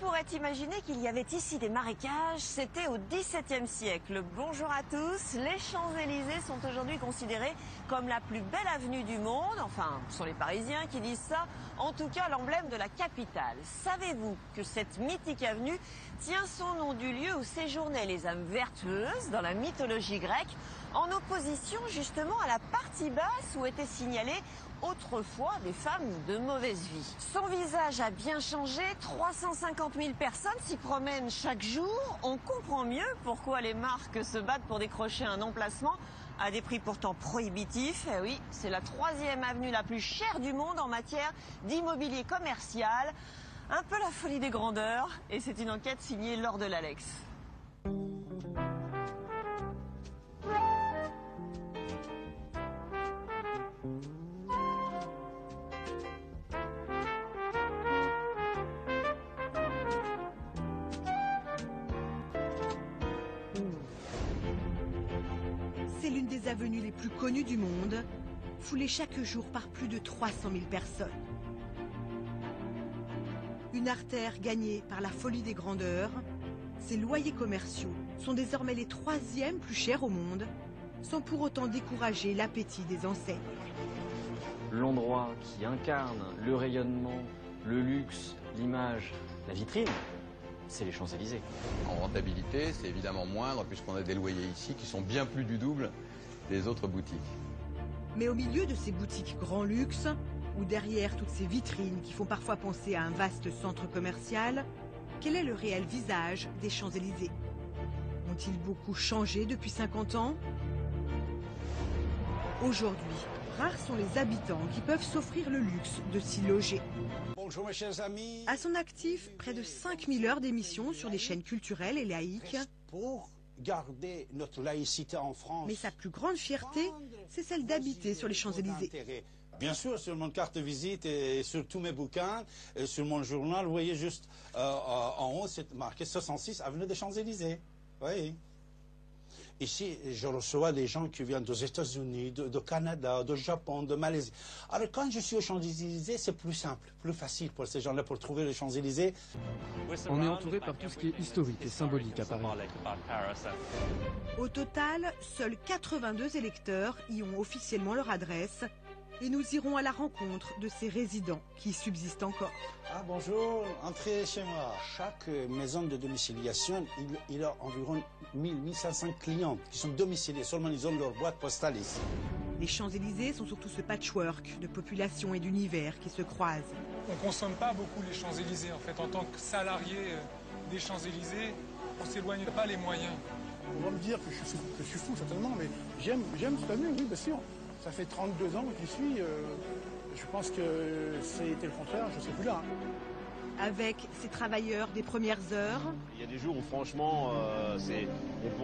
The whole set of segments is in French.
pourrait imaginer qu'il y avait ici des marécages? C'était au XVIIe siècle. Bonjour à tous. Les Champs-Élysées sont aujourd'hui considérés comme la plus belle avenue du monde. Enfin, ce sont les Parisiens qui disent ça. En tout cas, l'emblème de la capitale. Savez-vous que cette mythique avenue tient son nom du lieu où séjournaient les âmes vertueuses dans la mythologie grecque, en opposition justement à la partie basse où étaient signalées autrefois des femmes de mauvaise vie. Son visage a bien changé, 350 000 personnes s'y promènent chaque jour. On comprend mieux pourquoi les marques se battent pour décrocher un emplacement à des prix pourtant prohibitifs. Eh oui, c'est la 3e avenue la plus chère du monde en matière d'immobilier commercial. Un peu la folie des grandeurs, et c'est une enquête signée Laure de l'Alex. C'est l'une des avenues les plus connues du monde, foulée chaque jour par plus de 300 000 personnes. Une artère gagnée par la folie des grandeurs, ses loyers commerciaux sont désormais les 3e plus chers au monde, sans pour autant décourager l'appétit des enseignes. L'endroit qui incarne le rayonnement, le luxe, l'image, la vitrine, c'est les Champs-Élysées. En rentabilité, c'est évidemment moindre puisqu'on a des loyers ici qui sont bien plus du double des autres boutiques. Mais au milieu de ces boutiques grand luxe, ou derrière toutes ces vitrines qui font parfois penser à un vaste centre commercial, quel est le réel visage des Champs-Élysées? Ont-ils beaucoup changé depuis 50 ans? Aujourd'hui, rares sont les habitants qui peuvent s'offrir le luxe de s'y loger. Bonjour mes chers amis. À son actif, près de 5000 heures d'émissions sur des chaînes culturelles et laïques. Pour garder notre laïcité en France. Mais sa plus grande fierté, c'est celle d'habiter sur les Champs-Élysées. Bien sûr, sur mon carte de visite et sur tous mes bouquins, et sur mon journal, vous voyez juste en haut, c'est marqué 66 avenue des Champs-Élysées. Oui. Ici, je reçois des gens qui viennent des États-Unis, de Canada, de Japon, de Malaisie. Alors quand je suis aux Champs-Élysées, c'est plus simple, plus facile pour ces gens-là pour trouver les Champs-Élysées. On est entouré par tout ce qui est historique et symbolique à Paris. Au total, seuls 82 électeurs y ont officiellement leur adresse. Et nous irons à la rencontre de ces résidents qui subsistent encore. Ah bonjour, entrez chez moi. Chaque maison de domiciliation, il y a environ 1500 clients qui sont domiciliés. Seulement ils ont leur boîte postale ici. Les Champs-Élysées sont surtout ce patchwork de population et d'univers qui se croisent. On ne consomme pas beaucoup les Champs-Élysées en fait. En tant que salarié des Champs-Élysées, on ne s'éloigne pas les moyens. On va me dire que je suis fou certainement, mais j'aime cette avenue, oui bien sûr. Ça fait 32 ans que j'y suis. Je pense que c'était le contraire, je ne serais plus là. Avec ces travailleurs des premières heures. Il y a des jours où franchement,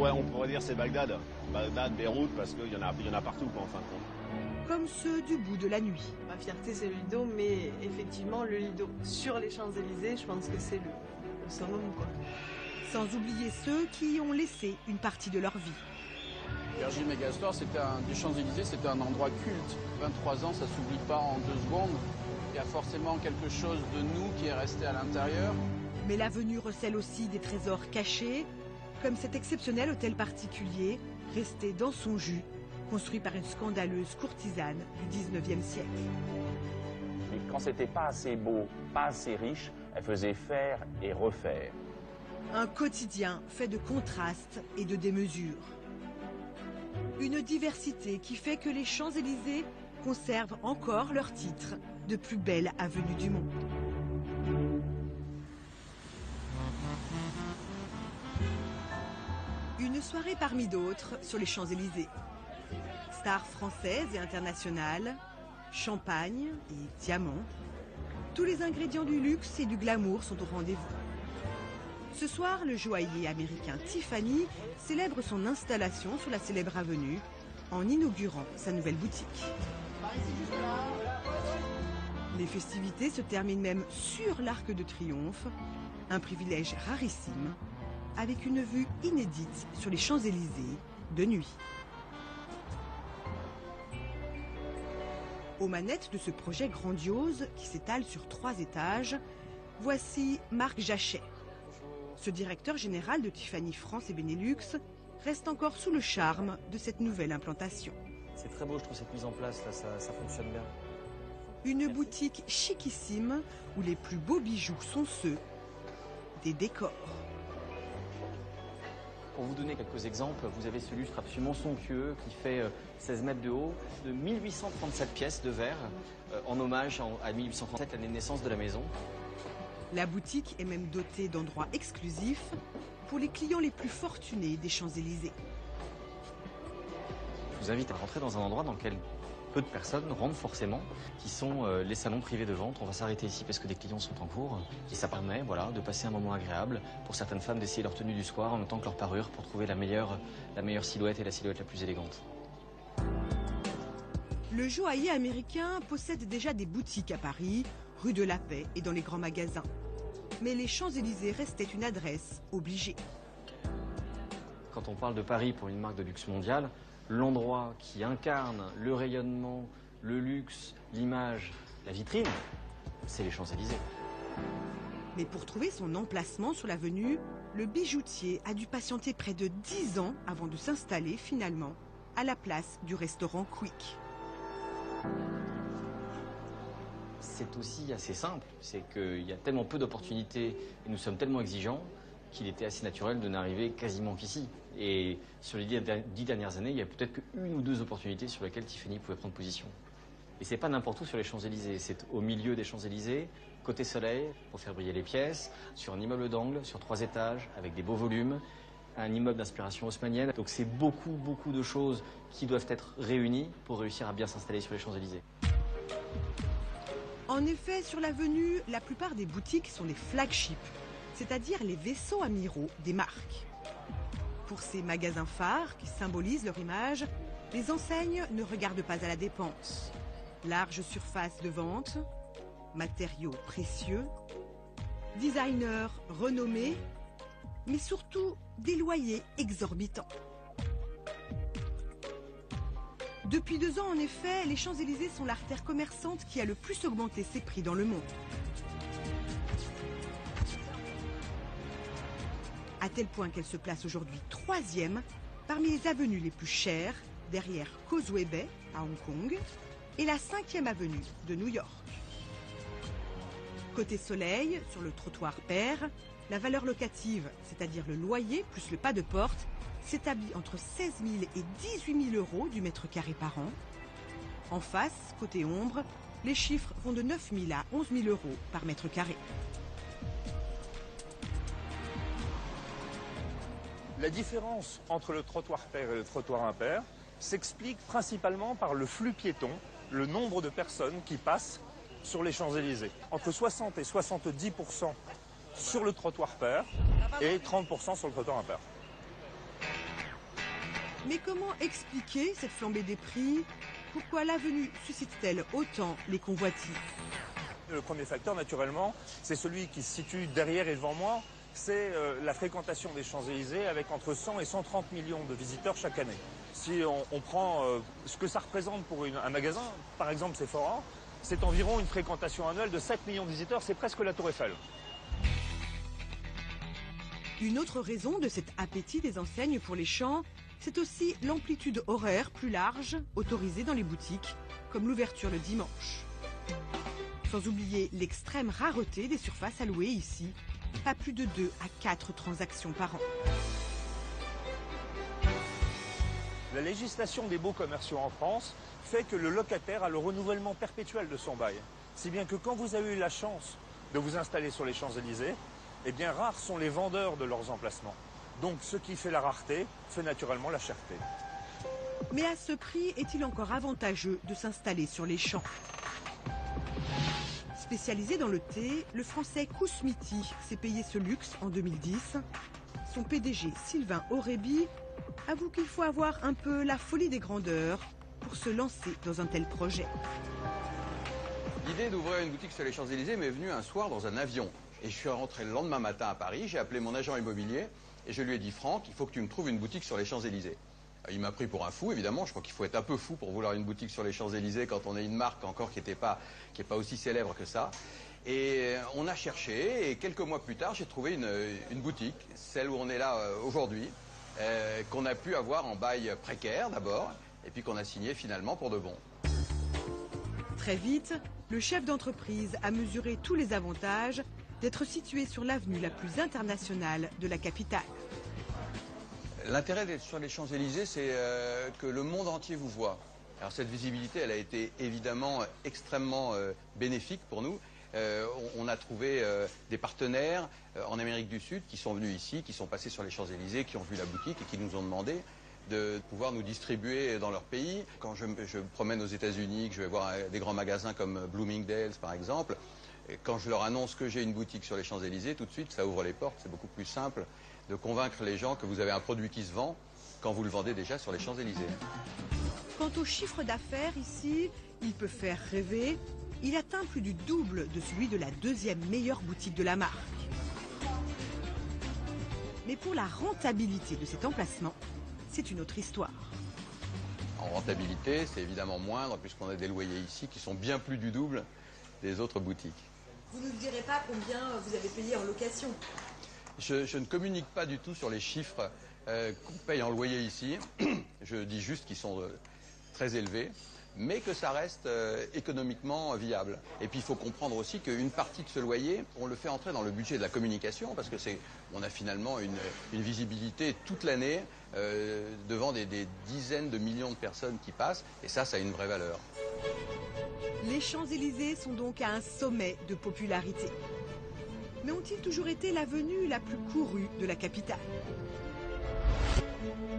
on pourrait dire c'est Bagdad. Bagdad, Beyrouth, parce qu'il y en a partout quoi, en fin de compte. Comme ceux du bout de la nuit. Ma fierté c'est le Lido, mais effectivement le Lido sur les Champs-Élysées, je pense que c'est le summum quoi. Sans oublier ceux qui y ont laissé une partie de leur vie. Virgile Megastore, des Champs-Élysées, c'était un endroit culte. 23 ans, ça s'oublie pas en 2 secondes. Il y a forcément quelque chose de nous qui est resté à l'intérieur. Mais l'avenue recèle aussi des trésors cachés, comme cet exceptionnel hôtel particulier, resté dans son jus, construit par une scandaleuse courtisane du 19e siècle. Et quand c'était pas assez beau, pas assez riche, elle faisait faire et refaire. Un quotidien fait de contrastes et de démesures. Une diversité qui fait que les Champs-Élysées conservent encore leur titre de plus belle avenue du monde. Une soirée parmi d'autres sur les Champs-Élysées. Stars françaises et internationales, champagne et diamants. Tous les ingrédients du luxe et du glamour sont au rendez-vous. Ce soir, le joaillier américain Tiffany célèbre son installation sur la célèbre avenue en inaugurant sa nouvelle boutique. Les festivités se terminent même sur l'Arc de Triomphe, un privilège rarissime, avec une vue inédite sur les Champs-Élysées de nuit. Aux manettes de ce projet grandiose qui s'étale sur 3 étages, voici Marc Jachet. Ce directeur général de Tiffany France et Benelux reste encore sous le charme de cette nouvelle implantation. C'est très beau, je trouve, cette mise en place, là, ça fonctionne bien. Une boutique chiquissime où les plus beaux bijoux sont ceux des décors. Pour vous donner quelques exemples, vous avez ce lustre absolument somptueux qui fait 16 mètres de haut, de 1837 pièces de verre, en hommage à 1837, l'année de naissance de la maison. La boutique est même dotée d'endroits exclusifs pour les clients les plus fortunés des Champs-Élysées. Je vous invite à rentrer dans un endroit dans lequel peu de personnes rentrent forcément, qui sont les salons privés de vente. On va s'arrêter ici parce que des clients sont en cours. Et ça permet de passer un moment agréable pour certaines femmes d'essayer leur tenue du soir en même temps que leur parure pour trouver la meilleure silhouette et la silhouette la plus élégante. Le joaillier américain possède déjà des boutiques à Paris, rue de la Paix et dans les grands magasins. Mais les Champs-Élysées restaient une adresse obligée. Quand on parle de Paris pour une marque de luxe mondiale, l'endroit qui incarne le rayonnement, le luxe, l'image, la vitrine, c'est les Champs-Élysées. Mais pour trouver son emplacement sur l'avenue, le bijoutier a dû patienter près de 10 ans avant de s'installer finalement à la place du restaurant Quick. C'est aussi assez simple, c'est qu'il y a tellement peu d'opportunités et nous sommes tellement exigeants qu'il était assez naturel de n'arriver quasiment qu'ici. Et sur les 10 dernières années, il y a peut-être qu'une ou deux opportunités sur lesquelles Tiffany pouvait prendre position. Et c'est pas n'importe où sur les Champs-Élysées, c'est au milieu des Champs-Élysées, côté soleil, pour faire briller les pièces, sur un immeuble d'angle, sur 3 étages, avec des beaux volumes, un immeuble d'inspiration haussmannienne. Donc c'est beaucoup de choses qui doivent être réunies pour réussir à bien s'installer sur les Champs-Élysées. En effet, sur l'avenue, la plupart des boutiques sont des flagships, c'est-à-dire les vaisseaux amiraux des marques. Pour ces magasins phares qui symbolisent leur image, les enseignes ne regardent pas à la dépense. Large surface de vente, matériaux précieux, designers renommés, mais surtout des loyers exorbitants. Depuis 2 ans, en effet, les Champs-Élysées sont l'artère commerçante qui a le plus augmenté ses prix dans le monde. À tel point qu'elle se place aujourd'hui 3e parmi les avenues les plus chères, derrière Causeway Bay à Hong Kong et la 5e avenue de New York. Côté soleil, sur le trottoir pair, la valeur locative, c'est-à-dire le loyer plus le pas de porte, s'établit entre 16 000 et 18 000 euros du mètre carré par an. En face, côté ombre, les chiffres vont de 9 000 à 11 000 euros par mètre carré. La différence entre le trottoir pair et le trottoir impair s'explique principalement par le flux piéton, le nombre de personnes qui passent sur les Champs-Élysées. Entre 60 et 70% sur le trottoir pair et 30% sur le trottoir impair. Mais comment expliquer cette flambée des prix? Pourquoi l'avenue suscite-t-elle autant les convoitises? Le premier facteur, naturellement, c'est celui qui se situe derrière et devant moi. C'est la fréquentation des Champs-Élysées avec entre 100 et 130 millions de visiteurs chaque année. Si on prend ce que ça représente pour un magasin, par exemple Sephora, c'est environ une fréquentation annuelle de 7 millions de visiteurs, c'est presque la Tour Eiffel. Une autre raison de cet appétit des enseignes pour les champs, c'est aussi l'amplitude horaire plus large autorisée dans les boutiques, comme l'ouverture le dimanche. Sans oublier l'extrême rareté des surfaces allouées ici, pas plus de 2 à 4 transactions par an. La législation des baux commerciaux en France fait que le locataire a le renouvellement perpétuel de son bail. Si bien que quand vous avez eu la chance de vous installer sur les Champs-Élysées, eh bien rares sont les vendeurs de leurs emplacements. Donc ce qui fait la rareté fait naturellement la cherté. Mais à ce prix, est-il encore avantageux de s'installer sur les champs? Spécialisé dans le thé, le français Kousmiti s'est payé ce luxe en 2010. Son PDG Sylvain Aurébi avoue qu'il faut avoir un peu la folie des grandeurs pour se lancer dans un tel projet. L'idée d'ouvrir une boutique sur les Champs-Élysées m'est venue un soir dans un avion. Et je suis rentré le lendemain matin à Paris, j'ai appelé mon agent immobilier et je lui ai dit « Franck, il faut que tu me trouves une boutique sur les Champs-Élysées ». Il m'a pris pour un fou, évidemment. Je crois qu'il faut être un peu fou pour vouloir une boutique sur les Champs-Élysées quand on est une marque encore qui n'est pas aussi célèbre que ça. Et on a cherché, et quelques mois plus tard, j'ai trouvé une boutique, celle où on est là aujourd'hui, qu'on a pu avoir en bail précaire d'abord, et puis qu'on a signé finalement pour de bon. Très vite, le chef d'entreprise a mesuré tous les avantages d'être situé sur l'avenue la plus internationale de la capitale. L'intérêt d'être sur les Champs-Élysées, c'est que le monde entier vous voit. Alors cette visibilité, elle a été évidemment extrêmement bénéfique pour nous. On a trouvé des partenaires en Amérique du Sud qui sont venus ici, qui sont passés sur les Champs-Élysées, qui ont vu la boutique et qui nous ont demandé de pouvoir nous distribuer dans leur pays. Quand je me promène aux États-Unis, que je vais voir des grands magasins comme Bloomingdale's par exemple, et quand je leur annonce que j'ai une boutique sur les Champs-Élysées, tout de suite ça ouvre les portes. C'est beaucoup plus simple de convaincre les gens que vous avez un produit qui se vend quand vous le vendez déjà sur les Champs-Élysées. Quant au chiffre d'affaires ici, il peut faire rêver. Il atteint plus du double de celui de la deuxième meilleure boutique de la marque. Mais pour la rentabilité de cet emplacement, c'est une autre histoire. En rentabilité, c'est évidemment moindre puisqu'on a des loyers ici qui sont bien plus du double des autres boutiques. Vous ne nous direz pas combien vous avez payé en location? Je ne communique pas du tout sur les chiffres qu'on paye en loyer ici. Je dis juste qu'ils sont très élevés, mais que ça reste économiquement viable. Et puis il faut comprendre aussi qu'une partie de ce loyer, on le fait entrer dans le budget de la communication, parce que on a finalement une visibilité toute l'année devant des dizaines de millions de personnes qui passent, et ça a une vraie valeur. Les Champs-Élysées sont donc à un sommet de popularité. Mais ont-ils toujours été l'avenue la plus courue de la capitale?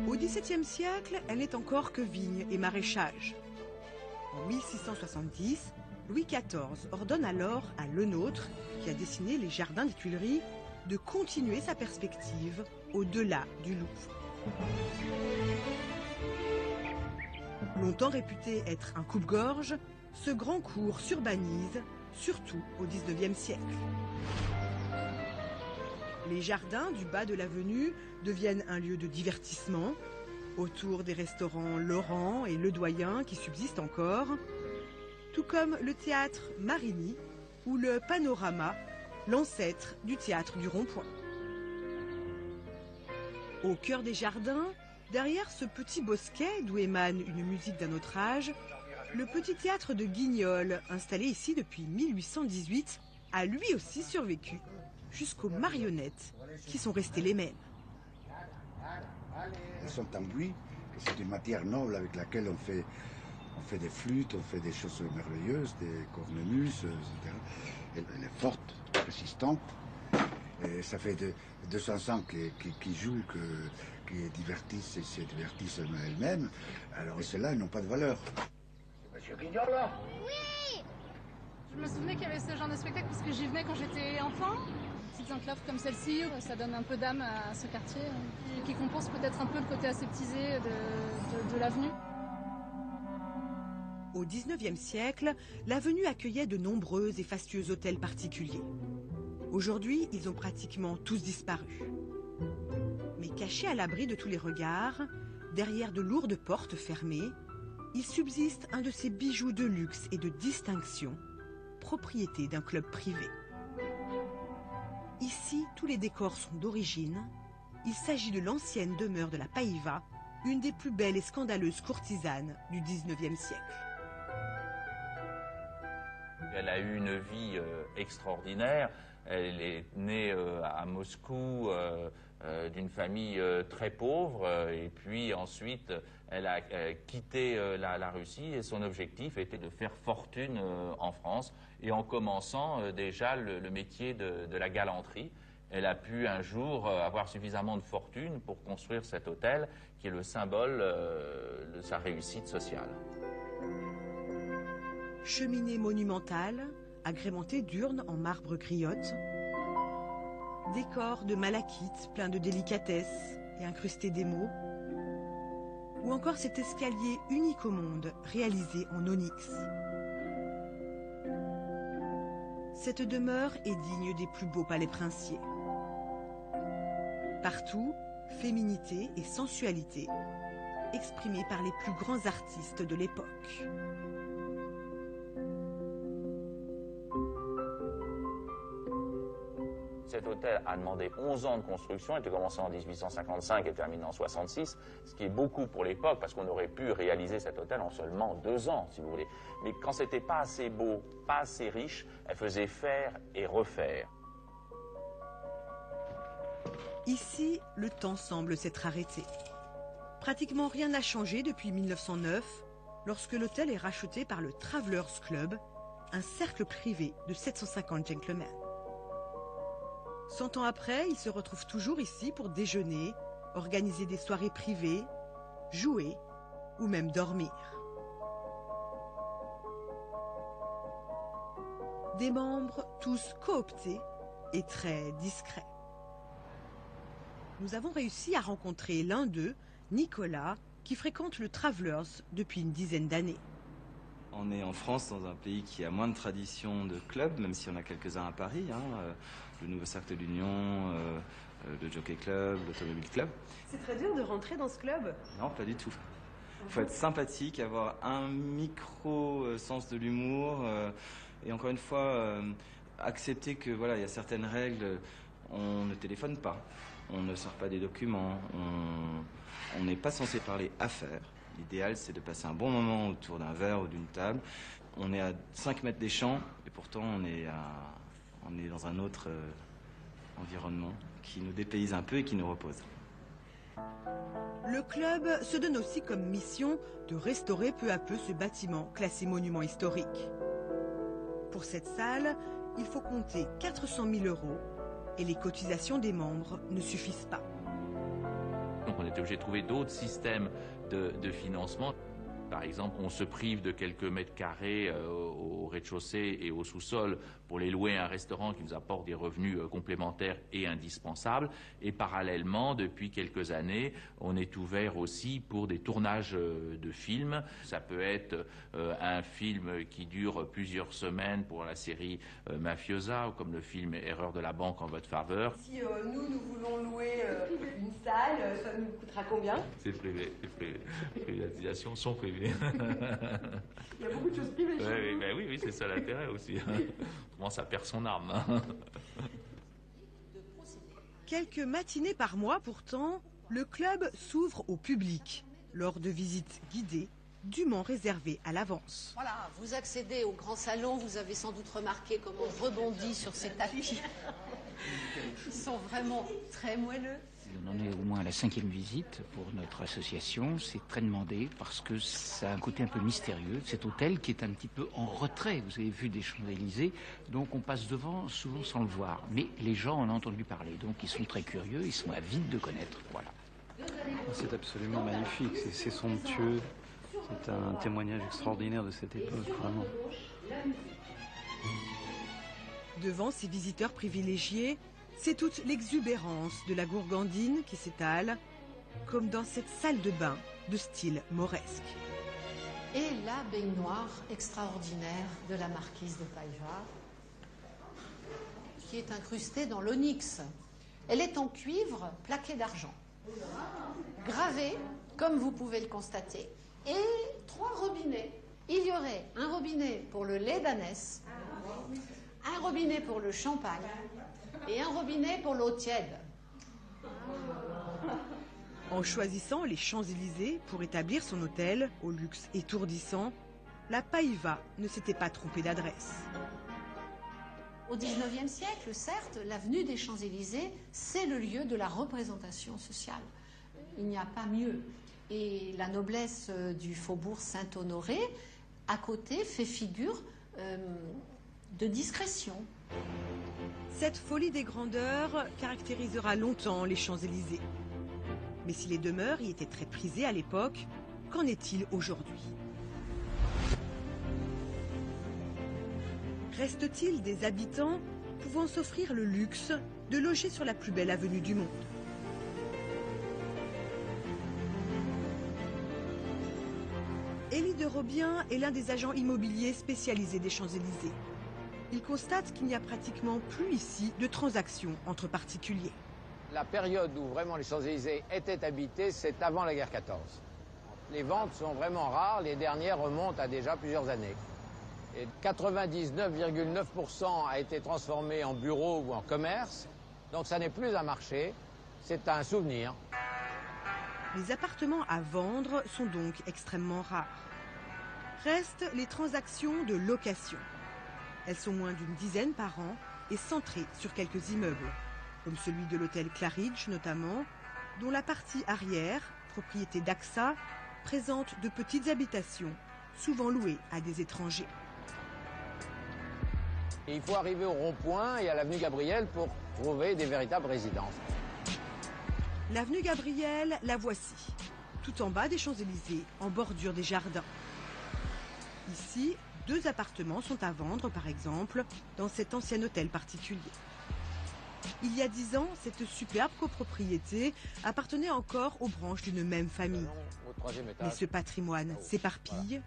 Au XVIIe siècle, elle n'est encore que vignes et maraîchage. En 1670, Louis XIV ordonne alors à Lenôtre, qui a dessiné les jardins des Tuileries, de continuer sa perspective au-delà du Louvre. Longtemps réputé être un coupe-gorge, ce grand cours s'urbanise, surtout au XIXe siècle. Les jardins du bas de l'avenue deviennent un lieu de divertissement, autour des restaurants Laurent et Ledoyen qui subsistent encore, tout comme le théâtre Marigny ou le Panorama, l'ancêtre du théâtre du Rond-Point. Au cœur des jardins, derrière ce petit bosquet d'où émane une musique d'un autre âge, le petit théâtre de Guignol, installé ici depuis 1818, a lui aussi survécu, jusqu'aux marionnettes qui sont restées les mêmes. Elles sont en buis, et c'est une matière noble avec laquelle on fait des flûtes, on fait des choses merveilleuses, des cornemuses, etc. Elle est forte, résistante, et ça fait 200 ans qu'ils jouent, qu'ils divertissent et se divertissent elles-mêmes. Alors ceux-là, ils n'ont pas de valeur. Monsieur Guignol, là? Oui! Je me souvenais qu'il y avait ce genre de spectacle parce que j'y venais quand j'étais enfant. Petites enclaves comme celle-ci, ça donne un peu d'âme à ce quartier, qui compense peut-être un peu le côté aseptisé de l'avenue. Au XIXe siècle, l'avenue accueillait de nombreux et fastueux hôtels particuliers. Aujourd'hui, ils ont pratiquement tous disparu. Mais cachés à l'abri de tous les regards, derrière de lourdes portes fermées, il subsiste un de ces bijoux de luxe et de distinction, propriété d'un club privé. Ici, tous les décors sont d'origine. Il s'agit de l'ancienne demeure de la Païva, une des plus belles et scandaleuses courtisanes du XIXe siècle. Elle a eu une vie extraordinaire. Elle est née à Moscou d'une famille très pauvre et puis ensuite elle a quitté la Russie et son objectif était de faire fortune en France et en commençant déjà le métier de la galanterie. Elle a pu un jour avoir suffisamment de fortune pour construire cet hôtel qui est le symbole de sa réussite sociale. Cheminée monumentale, agrémentée d'urnes en marbre griotte, décor de malachite plein de délicatesse et incrusté d'émaux, ou encore cet escalier unique au monde réalisé en onyx. Cette demeure est digne des plus beaux palais princiers. Partout, féminité et sensualité, exprimées par les plus grands artistes de l'époque. Cet hôtel a demandé 11 ans de construction, il était commencé en 1855 et terminé en 66, ce qui est beaucoup pour l'époque, parce qu'on aurait pu réaliser cet hôtel en seulement 2 ans, si vous voulez. Mais quand c'était pas assez beau, pas assez riche, elle faisait faire et refaire. Ici, le temps semble s'être arrêté. Pratiquement rien n'a changé depuis 1909, lorsque l'hôtel est racheté par le Travelers Club, un cercle privé de 750 gentlemen. 100 ans après, ils se retrouvent toujours ici pour déjeuner, organiser des soirées privées, jouer ou même dormir. Des membres tous cooptés et très discrets. Nous avons réussi à rencontrer l'un d'eux, Nicolas, qui fréquente le Travelers depuis une dizaine d'années. On est en France, dans un pays qui a moins de tradition de clubs, même si on a quelques-uns à Paris. Le Nouveau Cercle de l'Union, le Jockey Club, l'Automobile Club. C'est très dur de rentrer dans ce club? Non, pas du tout. Il faut être sympathique, avoir un micro-sens de l'humour et encore une fois, accepter que voilà, il y a certaines règles. On ne téléphone pas, on ne sort pas des documents, on n'est pas censé parler affaires. L'idéal, c'est de passer un bon moment autour d'un verre ou d'une table. On est à 5 mètres des champs et pourtant on est dans un autre environnement qui nous dépayse un peu et qui nous repose. Le club se donne aussi comme mission de restaurer peu à peu ce bâtiment classé monument historique. Pour cette salle, il faut compter 400 000 € et les cotisations des membres ne suffisent pas. Donc on était obligé de trouver d'autres systèmes de financement. Par exemple, on se prive de quelques mètres carrés au rez-de-chaussée et au sous-sol pour les louer à un restaurant qui nous apporte des revenus complémentaires et indispensables. Et parallèlement, depuis quelques années, on est ouvert aussi pour des tournages de films. Ça peut être un film qui dure plusieurs semaines pour la série Mafiosa, ou comme le film Erreur de la banque en votre faveur. Si nous voulons louer une salle, ça nous coûtera combien? C'est privé, c'est privé. Les privatisations sont privées. Il y a beaucoup de choses privées chez vous. Oui, c'est ça l'intérêt aussi. Comment ça perd son âme. Quelques matinées par mois pourtant, le club s'ouvre au public lors de visites guidées dûment réservées à l'avance. Voilà, vous accédez au grand salon, vous avez sans doute remarqué comment on rebondit sur ces tapis. Ils sont vraiment très moelleux. On en est au moins à la 5e visite pour notre association. C'est très demandé parce que ça a un côté un peu mystérieux. Cet hôtel qui est un petit peu en retrait, vous avez vu, des Champs-Élysées, donc on passe devant souvent sans le voir. Mais les gens en ont entendu parler, donc ils sont très curieux, ils sont avides de connaître. Voilà. C'est absolument magnifique, c'est somptueux, c'est un témoignage extraordinaire de cette époque, vraiment. Devant ces visiteurs privilégiés, c'est toute l'exubérance de la gourgandine qui s'étale, comme dans cette salle de bain de style mauresque. Et la baignoire extraordinaire de la marquise de Paiva, qui est incrustée dans l'onyx. Elle est en cuivre plaqué d'argent, gravée, comme vous pouvez le constater, et 3 robinets. Il y aurait un robinet pour le lait d'ânesse, un robinet pour le champagne, et un robinet pour l'eau tiède. En choisissant les Champs-Élysées pour établir son hôtel au luxe étourdissant, la Paiva ne s'était pas trompée d'adresse. Au XIXe siècle, certes, l'avenue des Champs-Élysées, c'est le lieu de la représentation sociale. Il n'y a pas mieux. Et la noblesse du faubourg Saint-Honoré, à côté, fait figure de discrétion. Cette folie des grandeurs caractérisera longtemps les Champs-Élysées. Mais si les demeures y étaient très prisées à l'époque, qu'en est-il aujourd'hui? Reste-t-il des habitants pouvant s'offrir le luxe de loger sur la plus belle avenue du monde? Élie de Robien est l'un des agents immobiliers spécialisés des Champs-Élysées. Il constate qu'il n'y a pratiquement plus ici de transactions entre particuliers. La période où vraiment les Champs-Élysées étaient habités, c'est avant la guerre 14. Les ventes sont vraiment rares, les dernières remontent à déjà plusieurs années. Et 99,9% a été transformé en bureau ou en commerce, Donc ça n'est plus un marché, c'est un souvenir. Les appartements à vendre sont donc extrêmement rares. Restent les transactions de location. Elles sont moins d'une dizaine par an et centrées sur quelques immeubles, comme celui de l'hôtel Claridge notamment, dont la partie arrière, propriété d'AXA, présente de petites habitations, souvent louées à des étrangers. Et il faut arriver au rond-point et à l'avenue Gabriel pour trouver des véritables résidences. L'avenue Gabriel, la voici, tout en bas des Champs-Élysées, en bordure des jardins. Ici, 2 appartements sont à vendre, par exemple, dans cet ancien hôtel particulier. Il y a 10 ans, cette superbe copropriété appartenait encore aux branches d'une même famille. Mais ce patrimoine s'éparpille,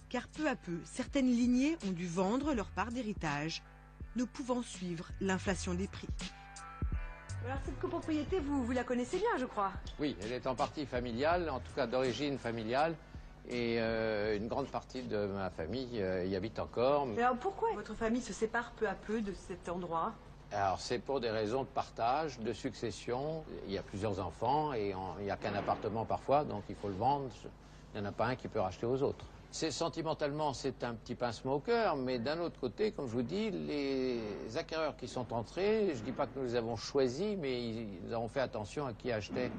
car peu à peu, certaines lignées ont dû vendre leur part d'héritage, ne pouvant suivre l'inflation des prix. Alors cette copropriété, vous la connaissez bien, je crois. Oui, elle est en partie familiale, en tout cas d'origine familiale. Et une grande partie de ma famille y habite encore. Mais alors pourquoi votre famille se sépare peu à peu de cet endroit? Alors c'est pour des raisons de partage, de succession. Il y a plusieurs enfants et il n'y a qu'un appartement parfois, donc il faut le vendre. Il n'y en a pas un qui peut racheter aux autres. Sentimentalement, c'est un petit pincement au cœur, mais d'un autre côté, comme je vous dis, les acquéreurs qui sont entrés, je ne dis pas que nous les avons choisis, mais nous avons fait attention à qui achetait.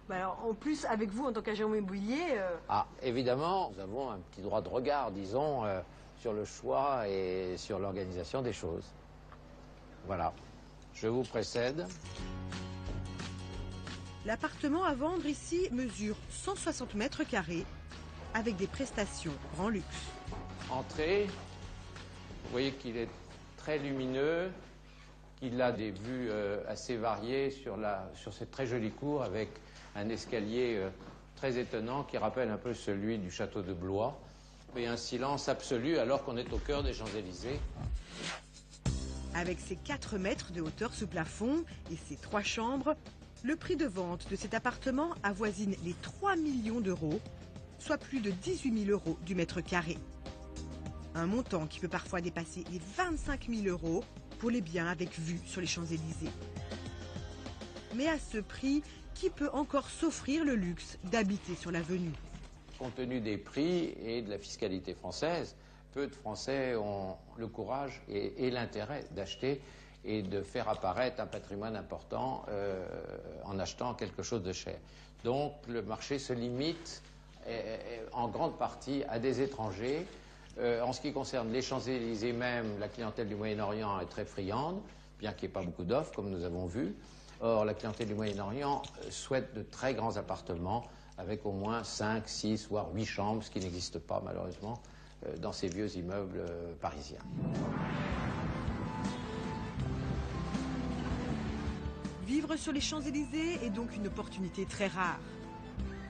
Alors, en plus, avec vous, en tant qu'agent immobilier... Ah, évidemment, nous avons un petit droit de regard, disons, sur le choix et sur l'organisation des choses. Voilà. Je vous précède. L'appartement à vendre ici mesure 160 mètres carrés, avec des prestations grand luxe. Entrée, vous voyez qu'il est très lumineux, qu'il a des vues assez variées sur cette très jolie cour, avec un escalier très étonnant qui rappelle un peu celui du château de Blois, et un silence absolu alors qu'on est au cœur des Champs-Élysées. Avec ses 4 mètres de hauteur sous plafond et ses 3 chambres, le prix de vente de cet appartement avoisine les 3 millions d'euros, soit plus de 18 000 euros du mètre carré. Un montant qui peut parfois dépasser les 25 000 euros pour les biens avec vue sur les Champs-Élysées. Mais à ce prix, qui peut encore s'offrir le luxe d'habiter sur l'avenue? Compte tenu des prix et de la fiscalité française, peu de Français ont le courage et l'intérêt d'acheter et de faire apparaître un patrimoine important en achetant quelque chose de cher. Donc le marché se limite en grande partie à des étrangers. En ce qui concerne les Champs-Élysées même, la clientèle du Moyen-Orient est très friande, bien qu'il n'y ait pas beaucoup d'offres, comme nous avons vu. Or, la clientèle du Moyen-Orient souhaite de très grands appartements avec au moins 5, 6, voire 8 chambres, ce qui n'existe pas malheureusement dans ces vieux immeubles parisiens. Vivre sur les Champs-Élysées est donc une opportunité très rare.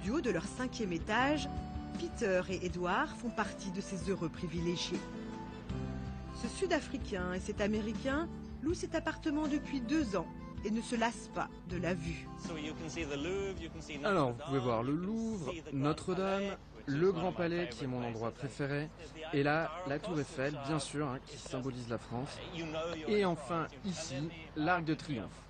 Du haut de leur 5e étage, Peter et Edward font partie de ces heureux privilégiés. Ce Sud-Africain et cet Américain louent cet appartement depuis 2 ans et ne se lassent pas de la vue. Alors, vous pouvez voir le Louvre, Notre-Dame, le Grand Palais qui est mon endroit préféré, et là, la Tour Eiffel, bien sûr, hein, qui symbolise la France, et enfin, ici, l'Arc de Triomphe.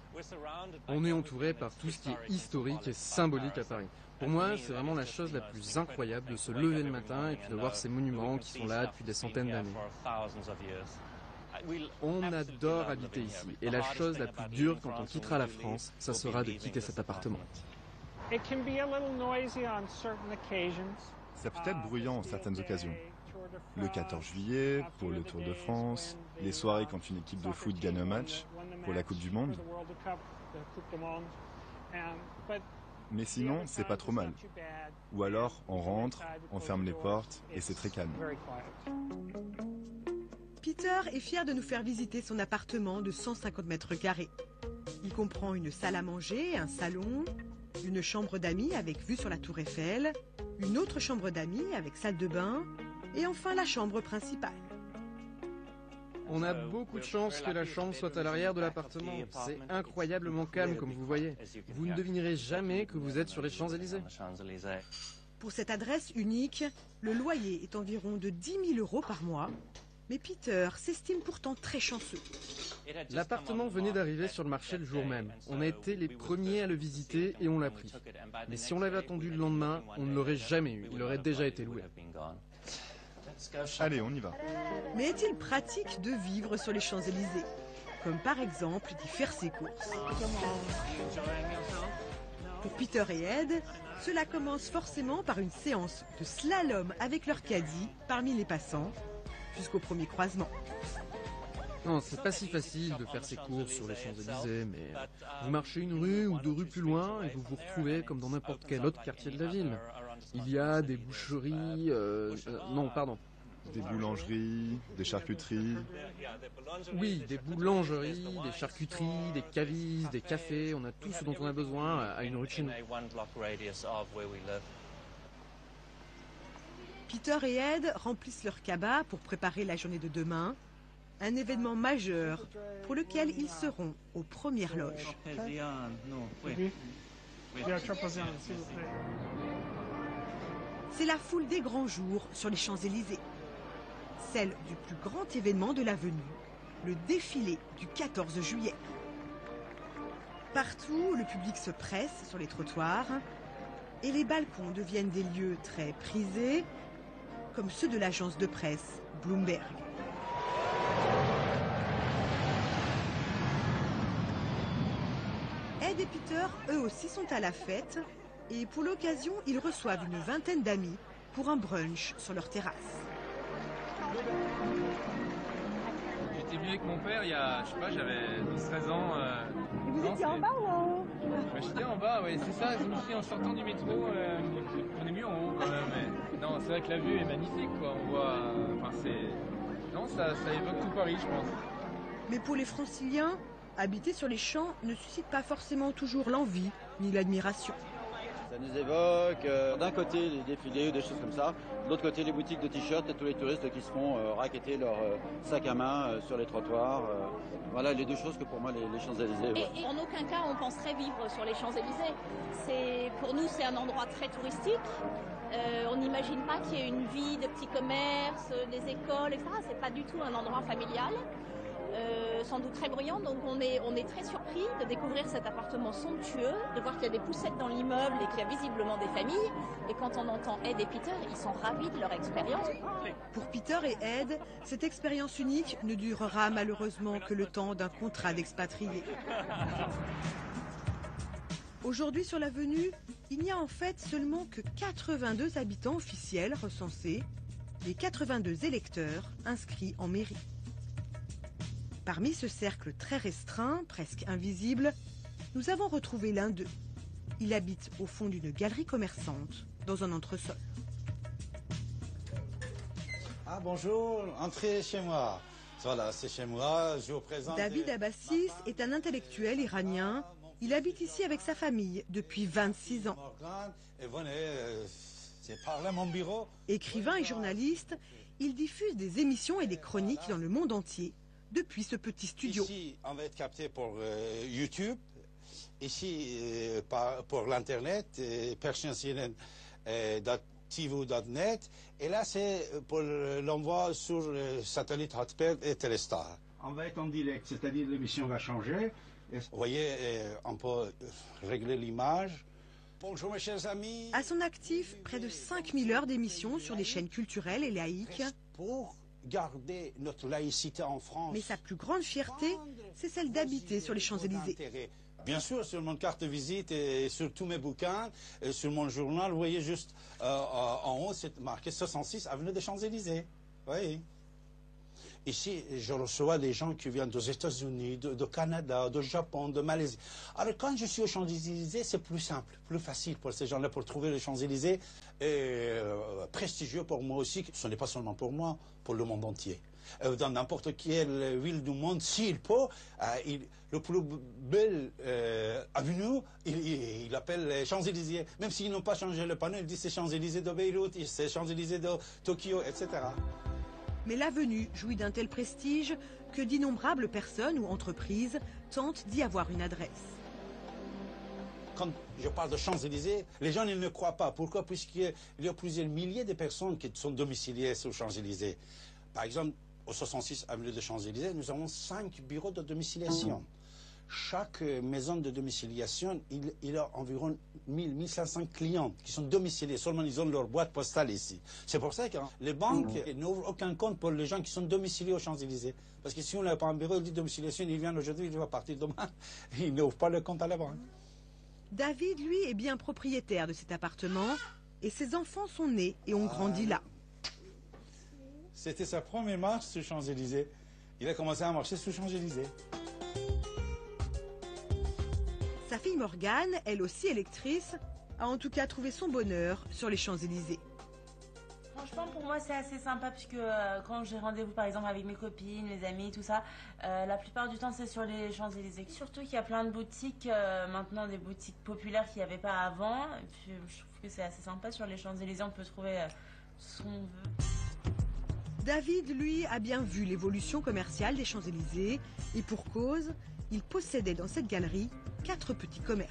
On est entouré par tout ce qui est historique et symbolique à Paris. Pour moi, c'est vraiment la chose la plus incroyable de se lever le matin et puis de voir ces monuments qui sont là depuis des centaines d'années. On adore habiter ici, et la chose la plus dure quand on quittera la France, ça sera de quitter cet appartement. C'est peut-être bruyant en certaines occasions. Le 14 juillet, pour le Tour de France, les soirées quand une équipe de foot gagne un match, pour la Coupe du Monde. Mais sinon, c'est pas trop mal. Ou alors, on rentre, on ferme les portes, et c'est très calme. Peter est fier de nous faire visiter son appartement de 150 mètres carrés. Il comprend une salle à manger, un salon, une chambre d'amis avec vue sur la Tour Eiffel, une autre chambre d'amis avec salle de bain, et enfin la chambre principale. On a beaucoup de chance que la chambre soit à l'arrière de l'appartement. C'est incroyablement calme comme vous voyez. Vous ne devinerez jamais que vous êtes sur les Champs-Élysées. Pour cette adresse unique, le loyer est environ de 10 000 euros par mois, Mais Peter s'estime pourtant très chanceux. L'appartement venait d'arriver sur le marché le jour même. On a été les premiers à le visiter et on l'a pris. Mais si on l'avait attendu le lendemain, on ne l'aurait jamais eu. Il aurait déjà été loué. Allez, on y va. Mais est-il pratique de vivre sur les Champs-Élysées? Comme par exemple d'y faire ses courses. Pour Peter et Ed, cela commence forcément par une séance de slalom avec leur caddie parmi les passants, jusqu'au premier croisement. Non, c'est pas si facile de faire ses courses sur les Champs-Élysées, mais vous marchez une rue ou deux rues plus loin et vous vous retrouvez comme dans n'importe quel autre quartier de la ville. Il y a des boucheries... Des boulangeries, des charcuteries. Oui, des boulangeries, des charcuteries, des cavistes, des cafés. On a tout ce dont on a besoin à une rue de chez nous. Peter et Ed remplissent leur cabas pour préparer la journée de demain. Un événement majeur pour lequel ils seront aux premières loges. C'est la foule des grands jours sur les Champs-Élysées. Celle du plus grand événement de la venue, le défilé du 14 juillet. Partout, le public se presse sur les trottoirs et les balcons deviennent des lieux très prisés, comme ceux de l'agence de presse Bloomberg. Ed et Peter, eux aussi, sont à la fête et pour l'occasion, ils reçoivent une vingtaine d'amis pour un brunch sur leur terrasse. J'étais venu avec mon père il y a, je sais pas, j'avais 12-13 ans. Vous étiez en bas ou en haut? J'étais en bas, oui, c'est ça. Je me suis dit, en sortant du métro, on est mieux en haut quand même. Mais non, c'est vrai que la vue est magnifique, quoi. On voit, enfin non, ça évoque tout Paris, je pense. Mais pour les Franciliens, habiter sur les champs ne suscite pas forcément toujours l'envie ni l'admiration. Ça nous évoque d'un côté les défilés ou des choses comme ça, de l'autre côté les boutiques de t-shirts et tous les touristes qui se font raqueter leurs sacs à main sur les trottoirs. Voilà les deux choses que pour moi les Champs-Élysées. Ouais. Et en aucun cas on penserait vivre sur les Champs-Élysées. Pour nous c'est un endroit très touristique. On n'imagine pas qu'il y ait une vie de petits commerces, des écoles, etc. C'est pas du tout un endroit familial. Sans doute très bruyant, donc on est très surpris de découvrir cet appartement somptueux, de voir qu'il y a des poussettes dans l'immeuble et qu'il y a visiblement des familles. Et quand on entend Ed et Peter, ils sont ravis de leur expérience. Pour Peter et Ed, cette expérience unique ne durera malheureusement que le temps d'un contrat d'expatrié. Aujourd'hui sur l'avenue, il n'y a en fait seulement que 82 habitants officiels recensés et 82 électeurs inscrits en mairie. Parmi ce cercle très restreint, presque invisible, nous avons retrouvé l'un d'eux. Il habite au fond d'une galerie commerçante, dans un entresol. Ah bonjour, entrez chez moi. Voilà, c'est chez moi, je vous présente... David Abbassis est un intellectuel iranien. Il habite ici avec sa famille depuis 26 ans. Et venez, c'est par là mon bureau. Écrivain et journaliste, il diffuse des émissions et des chroniques dans le monde entier. Depuis ce petit studio. Ici, on va être capté pour YouTube. Ici, pour l'Internet, persiancnn.tv.net. Et là, c'est pour l'envoi sur le satellite Hotbird et Telestar. On va être en direct, c'est-à-dire l'émission va changer. Vous voyez, on peut régler l'image. Bonjour mes chers amis. À son actif, près de 5000 heures d'émissions sur des chaînes culturelles et laïques. Pour garder notre laïcité en France. Mais sa plus grande fierté, c'est celle d'habiter sur les Champs-Élysées. Bien sûr, sur mon carte de visite et sur tous mes bouquins, et sur mon journal, vous voyez juste en haut, c'est marqué 66 avenue des Champs-Élysées. Oui. Ici, je reçois des gens qui viennent des États-Unis, de Canada, du Japon, de Malaisie. Alors, quand je suis aux Champs-Élysées, c'est plus simple, plus facile pour ces gens-là, pour trouver les Champs-Élysées. Et prestigieux pour moi aussi. Ce n'est pas seulement pour moi, pour le monde entier. Dans n'importe quelle ville du monde, s'il peut, le plus bel avenue, il appelle les Champs-Élysées. Même s'ils n'ont pas changé le panneau, il dit c'est Champs-Élysées de Beyrouth, c'est Champs-Élysées de Tokyo, etc. Mais l'avenue jouit d'un tel prestige que d'innombrables personnes ou entreprises tentent d'y avoir une adresse. Quand je parle de Champs-Élysées, les gens ils ne croient pas. Pourquoi? Puisqu'il y a plusieurs milliers de personnes qui sont domiciliées aux Champs-Élysées. Par exemple, Au 66 avenue des Champs-Élysées, nous avons 5 bureaux de domiciliation. Chaque maison de domiciliation, il a environ 1500 clients qui sont domiciliés. Seulement, ils ont leur boîte postale ici. C'est pour ça que les banques n'ouvrent aucun compte pour les gens qui sont domiciliés aux Champs-Élysées. Parce que si on n'a pas un bureau de domiciliation, ils viennent aujourd'hui, ils vont partir demain. Ils n'ouvrent pas le compte à la banque. David, lui, est bien propriétaire de cet appartement et ses enfants sont nés et ont grandi là. C'était sa première marche sur Champs-Élysées. Il a commencé à marcher sur Champs-Élysées. Sa fille Morgane, elle aussi électrice, a en tout cas trouvé son bonheur sur les Champs-Élysées. Franchement, pour moi, c'est assez sympa puisque quand j'ai rendez-vous, par exemple, avec mes copines, mes amis, tout ça, la plupart du temps, c'est sur les Champs-Élysées. Surtout qu'il y a plein de boutiques, maintenant des boutiques populaires qu'il n'y avait pas avant. Et puis, je trouve que c'est assez sympa sur les Champs-Élysées, on peut trouver ce qu'on veut. David, lui, a bien vu l'évolution commerciale des Champs-Élysées et pour cause, il possédait dans cette galerie 4 petits commerces.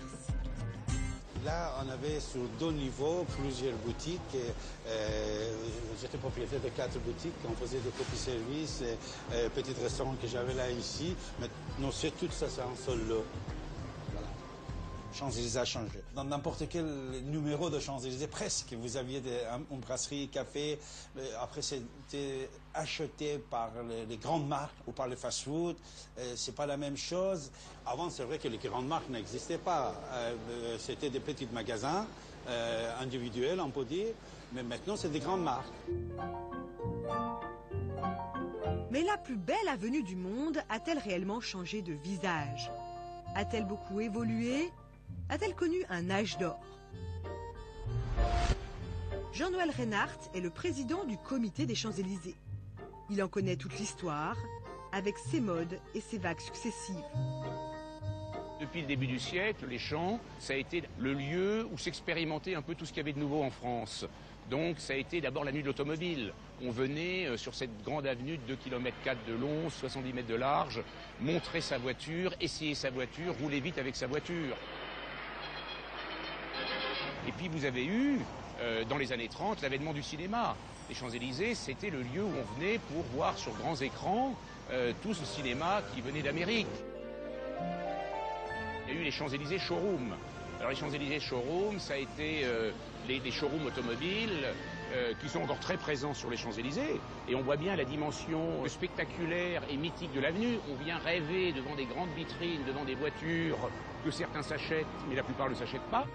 Là, on avait sur 2 niveaux plusieurs boutiques. J'étais propriétaire de 4 boutiques. On faisait des copie-services, petits restaurants que j'avais là ici. Maintenant, c'est tout ça, c'est un seul lot. Voilà. Champs-Élysées a changé. Dans n'importe quel numéro de Champs-Élysées, presque, vous aviez une brasserie, café. Après, c'était acheté par les grandes marques ou par les fast-food. C'est pas la même chose. Avant, c'est vrai que les grandes marques n'existaient pas. C'était des petits magasins individuels, on peut dire. Mais maintenant, c'est des grandes marques. Mais la plus belle avenue du monde a-t-elle réellement changé de visage? A-t-elle beaucoup évolué? A-t-elle connu un âge d'or? Jean-Noël Reinhardt est le président du comité des Champs-Élysées. Il en connaît toute l'histoire, avec ses modes et ses vagues successives. Depuis le début du siècle, les Champs, ça a été le lieu où s'expérimentait un peu tout ce qu'il y avait de nouveau en France. Donc ça a été d'abord la nuit de l'automobile. On venait sur cette grande avenue de 2,4 km de long, 70 mètres de large, montrer sa voiture, essayer sa voiture, rouler vite avec sa voiture. Et puis vous avez eu, dans les années 30, l'avènement du cinéma. Les Champs-Élysées, c'était le lieu où on venait pour voir sur grands écrans tout ce cinéma qui venait d'Amérique. Il y a eu les Champs-Élysées Showroom. Alors les Champs-Élysées Showroom, ça a été les showrooms automobiles qui sont encore très présents sur les Champs-Élysées. Et on voit bien la dimension spectaculaire et mythique de l'avenue. On vient rêver devant des grandes vitrines, devant des voitures que certains s'achètent, mais la plupart ne s'achètent pas.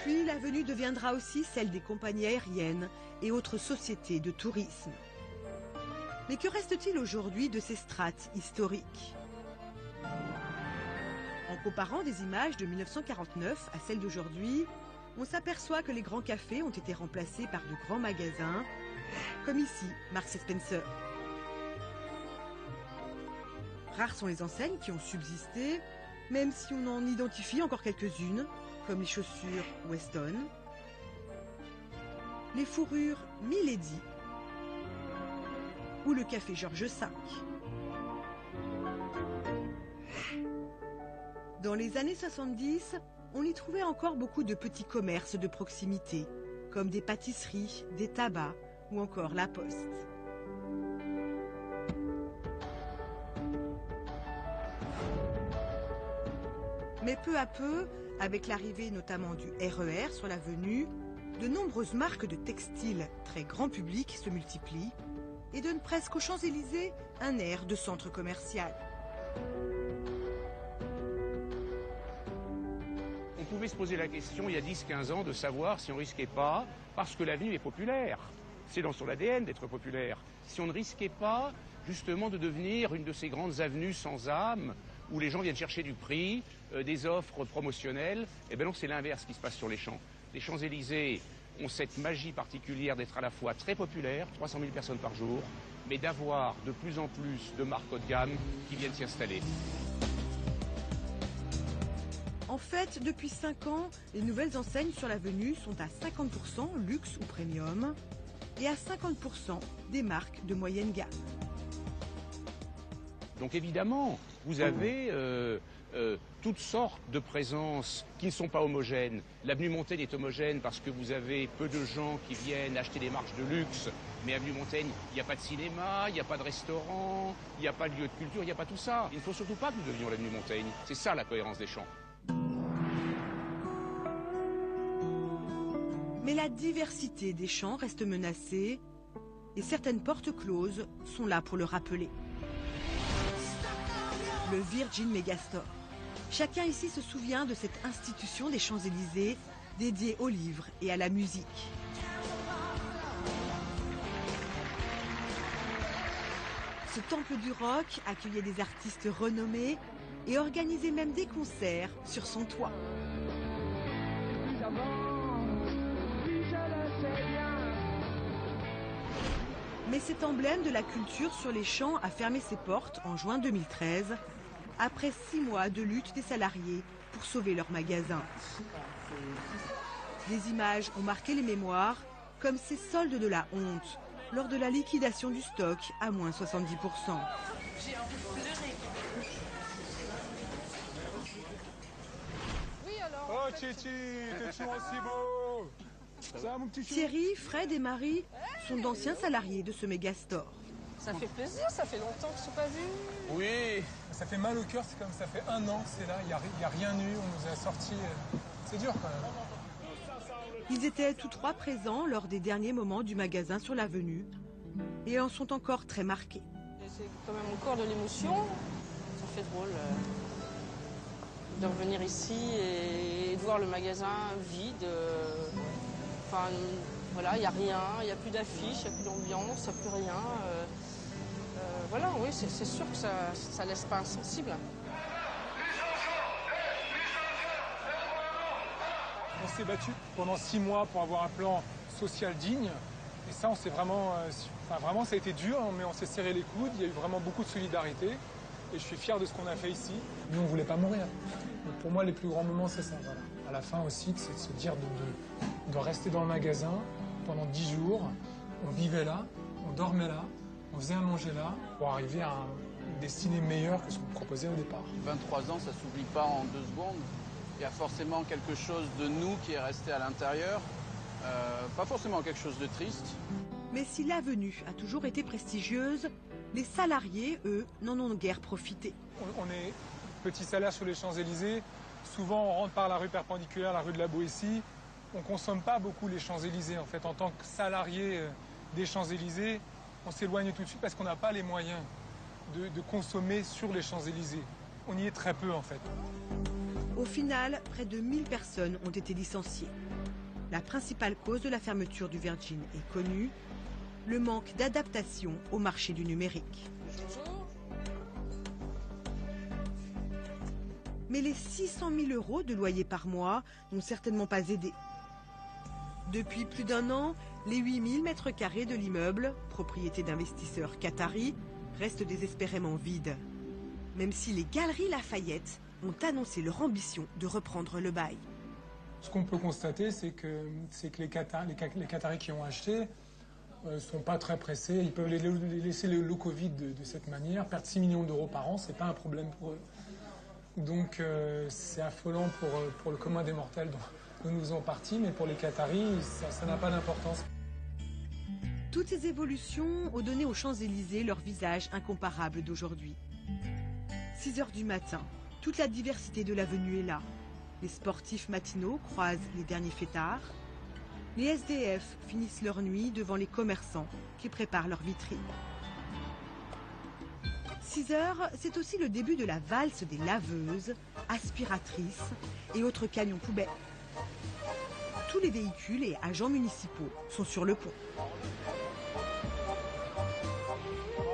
Puis l'avenue deviendra aussi celle des compagnies aériennes et autres sociétés de tourisme. Mais que reste-t-il aujourd'hui de ces strates historiques? En comparant des images de 1949 à celles d'aujourd'hui, on s'aperçoit que les grands cafés ont été remplacés par de grands magasins, comme ici, Marks & Spencer. Rares sont les enseignes qui ont subsisté, même si on en identifie encore quelques-unes, comme les chaussures Weston, les fourrures Milady ou le café Georges V. Dans les années 70, on y trouvait encore beaucoup de petits commerces de proximité, comme des pâtisseries, des tabacs ou encore la poste. Mais peu à peu, avec l'arrivée notamment du RER sur l'avenue, de nombreuses marques de textiles très grand public se multiplient et donnent presque aux Champs-Élysées un air de centre commercial. On pouvait se poser la question il y a 10-15 ans de savoir si on risquait pas, parce que l'avenue est populaire, c'est dans son ADN d'être populaire, si on ne risquait pas justement de devenir une de ces grandes avenues sans âme, où les gens viennent chercher du prix, des offres promotionnelles. Eh bien non, c'est l'inverse qui se passe sur les Champs. Les Champs-Élysées ont cette magie particulière d'être à la fois très populaires, 300 000 personnes par jour, mais d'avoir de plus en plus de marques haut de gamme qui viennent s'y installer. En fait, depuis 5 ans, les nouvelles enseignes sur l'avenue sont à 50% luxe ou premium et à 50% des marques de moyenne gamme. Donc évidemment, vous avez toutes sortes de présences qui ne sont pas homogènes. L'avenue Montaigne est homogène parce que vous avez peu de gens qui viennent acheter des marches de luxe. Mais avenue Montaigne, il n'y a pas de cinéma, il n'y a pas de restaurant, il n'y a pas de lieu de culture, il n'y a pas tout ça. Il ne faut surtout pas que nous devenions l'avenue Montaigne. C'est ça la cohérence des champs. Mais la diversité des champs reste menacée et certaines portes closes sont là pour le rappeler. Le Virgin Megastore. Chacun ici se souvient de cette institution des Champs-Élysées dédiée aux livres et à la musique. Ce temple du rock accueillait des artistes renommés et organisait même des concerts sur son toit. Mais cet emblème de la culture sur les champs a fermé ses portes en juin 2013, après 6 mois de lutte des salariés pour sauver leur magasin. Des images ont marqué les mémoires, comme ces soldes de la honte, lors de la liquidation du stock à moins 70%. J'ai un peu pleuré. Oui alors. Oh Titi, t'es toujours aussi beau. Ça va, mon petit chou? Thierry, Fred et Marie sont d'anciens salariés de ce Megastore. Ça fait plaisir, ça fait longtemps que je ne suis pas vue. Oui. Ça fait mal au cœur, c'est comme ça fait 1 an que c'est là, il n'y a rien eu, on nous a sortis. C'est dur quand même. Ils étaient tous 3 présents lors des derniers moments du magasin sur l'avenue et en sont encore très marqués. C'est quand même encore de l'émotion. Ça fait drôle de revenir ici et de voir le magasin vide. Enfin, voilà, il n'y a rien, il n'y a plus d'affiches, il n'y a plus d'ambiance, il n'y a plus rien. Voilà, oui, c'est sûr que ça ne laisse pas insensible. On s'est battu pendant 6 mois pour avoir un plan social digne. Et ça, on s'est vraiment, vraiment, ça a été dur, mais on s'est serré les coudes. Il y a eu vraiment beaucoup de solidarité. Et je suis fier de ce qu'on a fait ici. Nous, on ne voulait pas mourir. Donc pour moi, les plus grands moments, c'est ça. Voilà. À la fin aussi, c'est de se dire de rester dans le magasin pendant 10 jours. On vivait là, on dormait là, on faisait à manger là, pour arriver à une destinée meilleure que ce qu'on proposait au départ. 23 ans, ça ne s'oublie pas en 2 secondes. Il y a forcément quelque chose de nous qui est resté à l'intérieur. Pas forcément quelque chose de triste. Mais si l'avenue a toujours été prestigieuse, les salariés, eux, n'en ont guère profité. On est petit salaire sur les Champs-Élysées. Souvent, on rentre par la rue perpendiculaire, la rue de la Boétie. On ne consomme pas beaucoup les Champs-Élysées. En fait, en tant que salarié des Champs-Élysées, on s'éloigne tout de suite parce qu'on n'a pas les moyens de consommer sur les Champs-Élysées. On y est très peu, en fait. Au final, près de 1000 personnes ont été licenciées. La principale cause de la fermeture du Virgin est connue, le manque d'adaptation au marché du numérique. Mais les 600 000 € de loyer par mois n'ont certainement pas aidé. Depuis plus d'1 an, les 8000 mètres carrés de l'immeuble, propriété d'investisseurs qataris, restent désespérément vides. Même si les Galeries Lafayette ont annoncé leur ambition de reprendre le bail. Ce qu'on peut constater, c'est que les Qataris qui ont acheté ne sont pas très pressés. Ils peuvent laisser le locaux vide de cette manière. Perdre 6 millions d'euros par an, ce n'est pas un problème pour eux. Donc c'est affolant pour le commun des mortels dont nous faisons partie, mais pour les Qataris, ça n'a pas d'importance. Toutes ces évolutions ont donné aux Champs-Élysées leur visage incomparable d'aujourd'hui. 6 h du matin, toute la diversité de l'avenue est là. Les sportifs matinaux croisent les derniers fêtards. Les SDF finissent leur nuit devant les commerçants qui préparent leurs vitrines. 6 h, c'est aussi le début de la valse des laveuses, aspiratrices et autres camions poubelles. Tous les véhicules et agents municipaux sont sur le pont.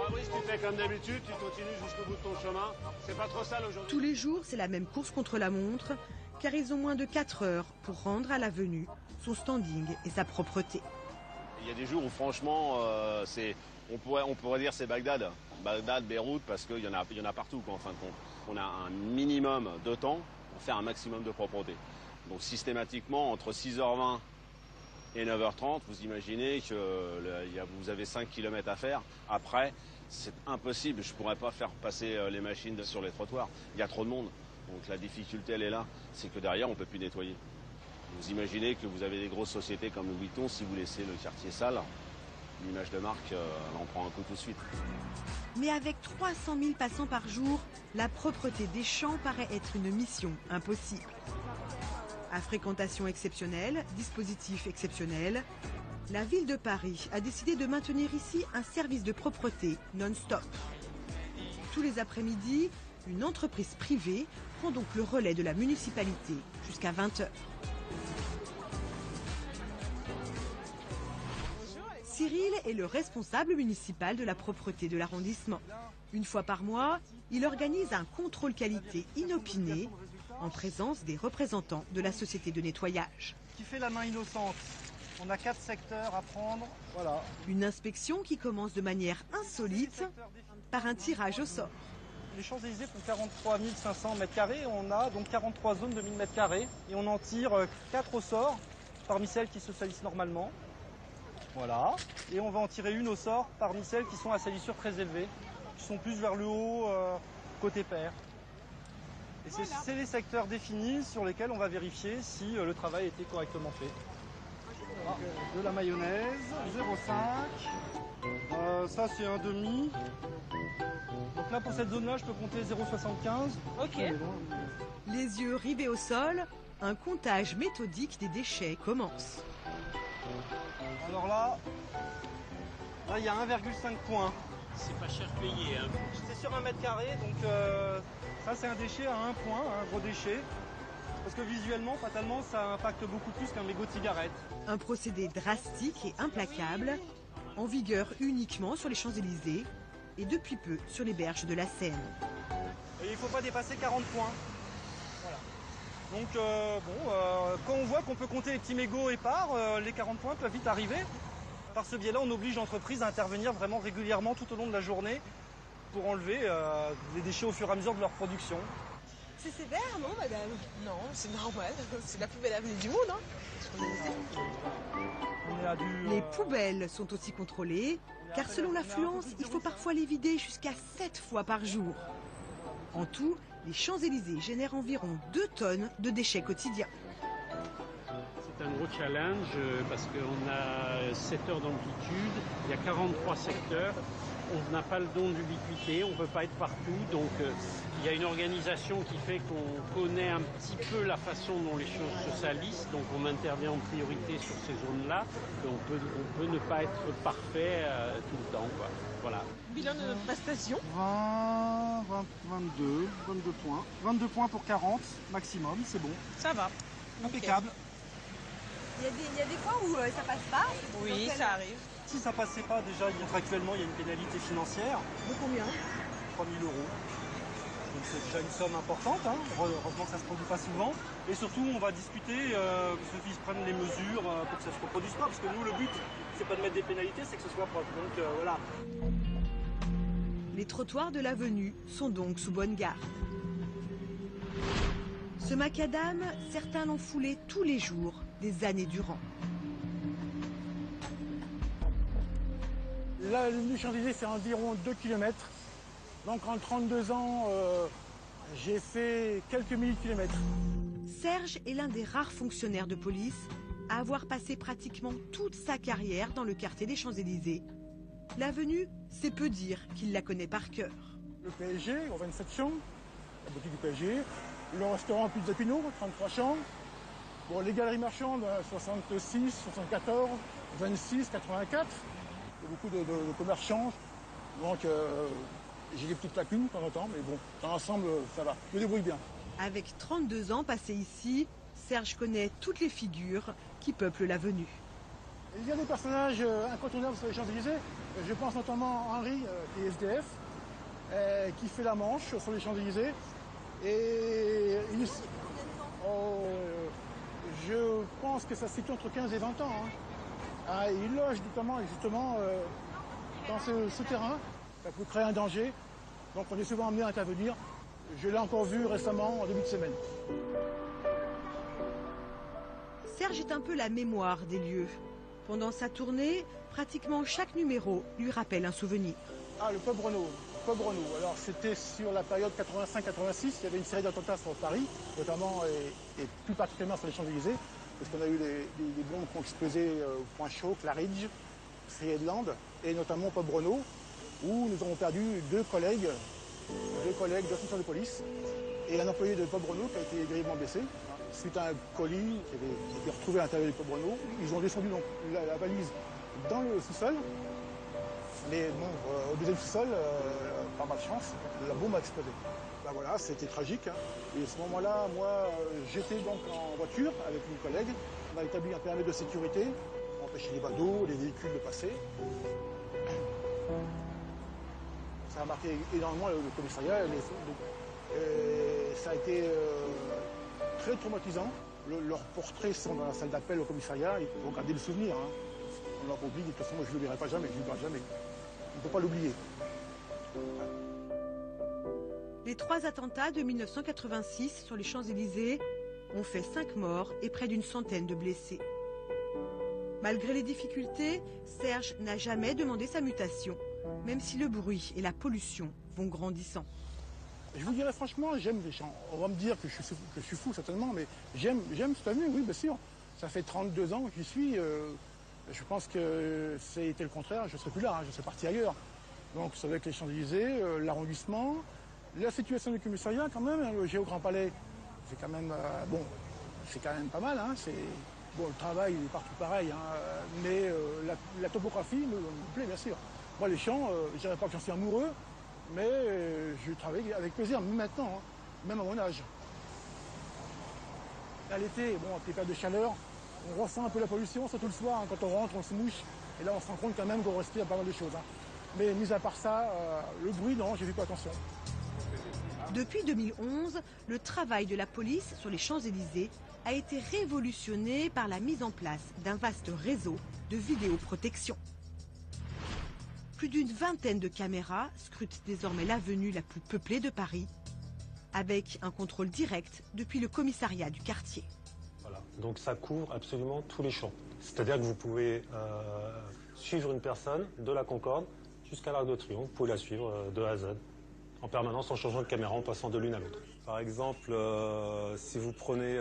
Fabrice, tu fais comme d'habitude, tu continues jusqu'au bout de ton chemin. C'est pas trop sale aujourd'hui. Tous les jours, c'est la même course contre la montre, car ils ont moins de 4 heures pour rendre à l'avenue son standing et sa propreté. Il y a des jours où franchement, on pourrait dire c'est Bagdad. Bagdad, Beyrouth, parce qu'il y en a partout quoi, en fin de compte. On a un minimum de temps pour faire un maximum de propreté. Donc systématiquement, entre 6h20 et 9h30, vous imaginez que vous avez 5 km à faire. Après, c'est impossible, je ne pourrais pas faire passer les machines sur les trottoirs. Il y a trop de monde. Donc la difficulté, elle est là, c'est que derrière, on ne peut plus nettoyer. Vous imaginez que vous avez des grosses sociétés comme Louis Vuitton, si vous laissez le quartier sale, l'image de marque, elle en prend un coup tout de suite. Mais avec 300 000 passants par jour, la propreté des champs paraît être une mission impossible. À fréquentation exceptionnelle, dispositif exceptionnel, la ville de Paris a décidé de maintenir ici un service de propreté non-stop. Tous les après-midi, une entreprise privée prend donc le relais de la municipalité jusqu'à 20h. Cyril est le responsable municipal de la propreté de l'arrondissement. Une fois par mois, il organise un contrôle qualité inopiné en présence des représentants de la société de nettoyage. Qui fait la main innocente. On a 4 secteurs à prendre, voilà. Une inspection qui commence de manière insolite par un tirage au sort. Les Champs-Élysées font 43 500 m², on a donc 43 zones de 1000 m² et on en tire 4 au sort parmi celles qui se salissent normalement. Voilà, et on va en tirer une au sort parmi celles qui sont à salissure très élevée, qui sont plus vers le haut, côté pair. Et c'est les secteurs définis sur lesquels on va vérifier si le travail a été correctement fait. Voilà. De la mayonnaise, 0,5. Ça c'est un demi. Donc là pour cette zone-là, je peux compter 0,75. Ok. Les yeux rivés au sol, un comptage méthodique des déchets commence. Alors là, il y a 1,5 points. C'est pas cher payé. Hein. C'est sur 1 m², donc ça c'est un déchet à 1 point, un gros déchet. Parce que visuellement, fatalement, ça impacte beaucoup plus qu'un mégot de cigarette. Un procédé drastique et implacable, en vigueur uniquement sur les Champs-Élysées et depuis peu sur les berges de la Seine. Et il ne faut pas dépasser 40 points. Voilà. Donc quand on voit qu'on peut compter les petits mégots épars, les 40 points peuvent vite arriver. Par ce biais-là, on oblige l'entreprise à intervenir vraiment régulièrement tout au long de la journée pour enlever les déchets au fur et à mesure de leur production. C'est sévère, non, madame? Non, c'est normal. C'est la plus belle avenue du monde, hein. Les poubelles sont aussi contrôlées, car selon l'affluence, il faut parfois les vider jusqu'à 7 fois par jour. En tout, les Champs-Élysées génèrent environ 2 tonnes de déchets quotidiens. C'est un gros challenge parce qu'on a 7 heures d'amplitude, il y a 43 secteurs, on n'a pas le don d'ubiquité, on ne peut pas être partout, donc il y a une organisation qui fait qu'on connaît un petit peu la façon dont les choses se salissent, donc on intervient en priorité sur ces zones-là, on peut ne pas être parfait tout le temps, quoi. Voilà. Bilan de notre prestation? 22 points. 22 points pour 40 maximum, c'est bon. Ça va. Impeccable. Il y a des fois où ça passe pas? Oui, ça arrive. Si ça passait pas, déjà, contractuellement, il y a une pénalité financière. De combien? 3 000 €. Donc c'est déjà une somme importante, hein. Heureusement que ça ne se produit pas souvent. Et surtout, on va discuter que ceux-ci prennent les mesures pour que ça ne se reproduise pas. Parce que nous, le but, c'est pas de mettre des pénalités, c'est que ce soit propre. Donc voilà. Les trottoirs de l'avenue sont donc sous bonne garde. Ce macadam, certains l'ont foulé tous les jours, des années durant. Là, l'avenue Champs-Élysées, c'est environ 2 km. Donc en 32 ans, j'ai fait quelques milliers de kilomètres. Serge est l'un des rares fonctionnaires de police à avoir passé pratiquement toute sa carrière dans le quartier des Champs-Élysées. L'avenue, c'est peu dire qu'il la connaît par cœur. Le PSG, au 27 chambres, la boutique du PSG. Le restaurant Pizza Pino, 33 chambres. Bon, les galeries marchandes, 66, 74, 26, 84. Il y a beaucoup de commerçants. Donc j'ai des petites lacunes de temps en temps, mais bon, dans l'ensemble, ça va. Je me débrouille bien. Avec 32 ans passés ici, Serge connaît toutes les figures qui peuplent l'avenue. Il y a des personnages incontournables sur les Champs-Élysées. Je pense notamment à Henri, qui est SDF, qui fait la manche sur les Champs-Élysées. Et je pense que ça se situe entre 15 et 20 ans. Hein. Il loge notamment justement dans ce terrain. Ça peut créer un danger. Donc on est souvent amené à intervenir. Je l'ai encore vu récemment en début de semaine. Serge est un peu la mémoire des lieux. Pendant sa tournée, pratiquement chaque numéro lui rappelle un souvenir. Ah, le pub Renault. Pobreno. Alors c'était sur la période 85-86, il y avait une série d'attentats sur Paris, notamment et plus particulièrement sur les Champs-Élysées, parce qu'on a eu des bombes qui ont explosé au Point Chaud, Claridge, Friedland, et notamment Pobreno, où nous avons perdu deux collègues d'officiers de police, et un employé de Pobreno qui a été grièvement blessé. Suite à un colis qui avait été retrouvé à l'intérieur du Pobreno, ils ont descendu donc la valise dans le sous-sol. Mais bon, au deuxième sous-sol, par malchance, la bombe a explosé. Ben voilà, c'était tragique. Hein. Et à ce moment-là, moi, j'étais donc en voiture avec une collègue. On a établi un périmètre de sécurité pour empêcher les badauds, les véhicules de passer. Ça a marqué énormément le commissariat. Ça a été très traumatisant. Leurs portraits sont dans la salle d'appel au commissariat. Il faut garder le souvenir. Hein. On l'a oublié, de toute façon, moi, je ne l'oublierai pas jamais. Je ne l'oublierai jamais. On ne peut pas l'oublier. Les 3 attentats de 1986 sur les Champs-Élysées ont fait 5 morts et près d'une centaine de blessés. Malgré les difficultés, Serge n'a jamais demandé sa mutation, même si le bruit et la pollution vont grandissant. Je vous dirais franchement, j'aime les champs. On va me dire que je suis fou certainement, mais j'aime cette avenue, oui, bien sûr. Ça fait 32 ans que j'y suis. Je pense que c'était le contraire, je ne serais plus là, hein, je serais parti ailleurs. Donc c'est avec les Champs-Élysées, l'arrondissement, la situation du commissariat quand même, le Géo Grand Palais, c'est quand même, c'est quand même pas mal. Hein, bon, le travail est partout pareil, hein, mais la topographie me plaît bien sûr. Moi les champs, je ne dirais pas que j'en suis amoureux, mais je travaille avec plaisir, même maintenant, hein, même à mon âge. À l'été, bon, avec les périodes de chaleur, on ressent un peu la pollution, surtout le soir, hein, quand on rentre, on se mouche, et là on se rend compte quand même qu'on respire pas mal de choses. Hein. Mais mis à part ça, le bruit, non, j'ai fait pas attention. Depuis 2011, le travail de la police sur les Champs-Élysées a été révolutionné par la mise en place d'un vaste réseau de vidéoprotection. Plus d'une vingtaine de caméras scrutent désormais l'avenue la plus peuplée de Paris, avec un contrôle direct depuis le commissariat du quartier. Voilà. Donc ça couvre absolument tous les champs. C'est-à-dire que vous pouvez suivre une personne de la Concorde jusqu'à l'Arc de Triomphe. Vous pouvez la suivre de A à Z, en permanence, en changeant de caméra, en passant de l'une à l'autre. Par exemple, si vous prenez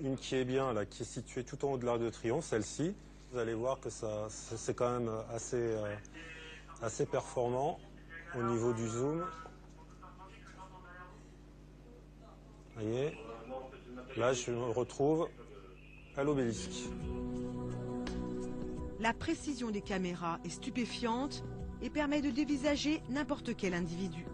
une qui est bien, là, qui est située tout en haut de l'Arc de Triomphe, celle-ci, vous allez voir que c'est quand même assez performant au niveau du zoom. Vous voyez, là je me retrouve à l'Obélisque. La précision des caméras est stupéfiante et permet de dévisager n'importe quel individu.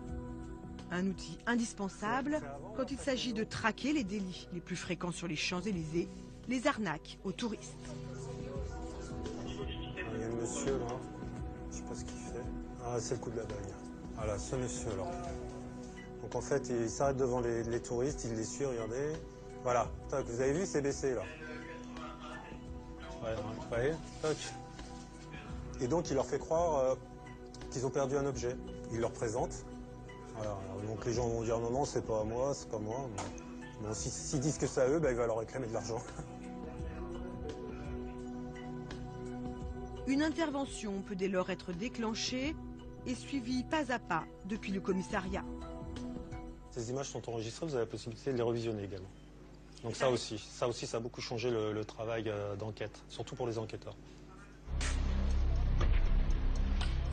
Un outil indispensable quand il s'agit de traquer les délits les plus fréquents sur les Champs-Élysées, les arnaques aux touristes. Il y a le monsieur là, je ne sais pas ce qu'il fait. Ah, c'est le coup de la bague. Voilà, ce monsieur là. Donc en fait, il s'arrête devant les touristes, il les suit, regardez. Voilà, toc, vous avez vu, c'est baissé là. Ouais, vous voyez, toc. Et donc il leur fait croire qu'ils ont perdu un objet. Il leur présente. Voilà, donc les gens vont dire non, non, c'est pas à moi, c'est pas moi. Bon, s'ils disent que c'est à eux, bah, il va leur réclamer de l'argent. Une intervention peut dès lors être déclenchée et suivie pas à pas depuis le commissariat. Ces images sont enregistrées, vous avez la possibilité de les revisionner également. Donc ça aussi, ça a beaucoup changé le travail d'enquête, surtout pour les enquêteurs.